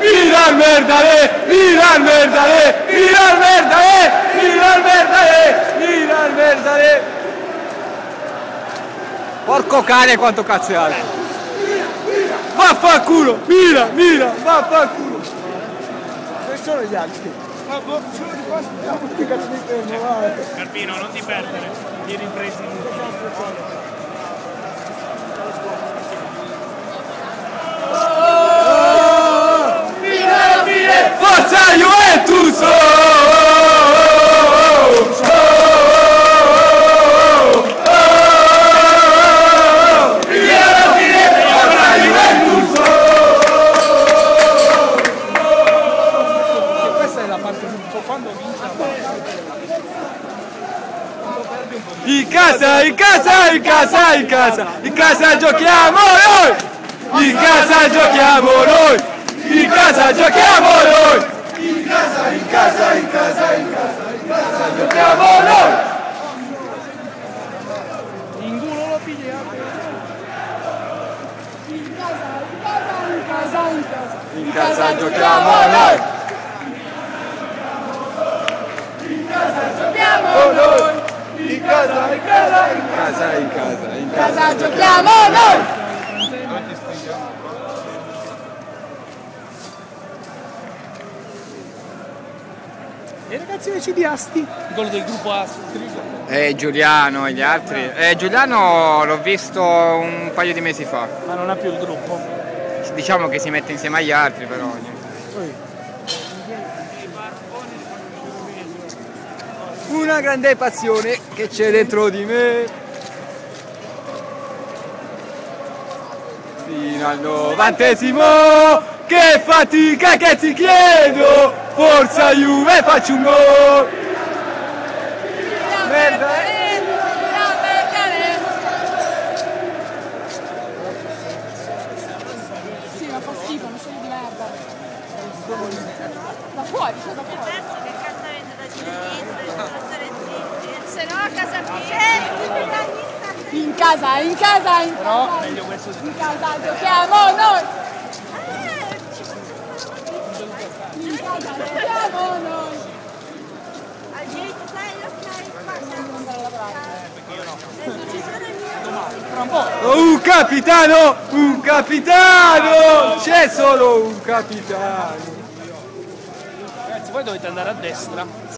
Milan Merdare, Milan Merdare, Milan Merdare, Milan Merdare, Milan Merdare. Porco cane quanto cazzo è alto. Vaffanculo, Milan, Milan, vaffanculo. Dove sono gli altri? Che cazzo mi fermo, vai. Carpino, non ti perdere, ti ripresi. Forza Juventus! Questa è la parte quando vince la In casa, in casa, in casa, in casa, in casa giochiamo noi! In casa giochiamo noi! In casa giochiamo noi! In casa, in casa, in casa, in casa, in casa giochiamo noi! in culo lo pigliamo. In casa, in casa, in casa. In casa giochiamo noi! In casa giochiamo noi. In casa, in casa, in casa, in casa, in Casa giochiamo noi. E i ragazzi invece di Asti? Quello del gruppo Asti. Giuliano e gli altri? Giuliano l'ho visto un paio di mesi fa. Ma non ha più il gruppo. Diciamo che si mette insieme agli altri però. Una grande passione che c'è dentro di me. Fino al 90°, che fatica che ti chiedo, forza Juve faccio un gol. Merda. Sì, ma fa schifo, non sono di merda. Da fuori, c'è da fuori. Se no a casa mia. In casa, in casa, in casa. Però meglio questo. In casa giochiamo noi. In casa giochiamo noi. Un capitano, un capitano, c'è solo un capitano. Ragazzi, voi dovete andare a destra.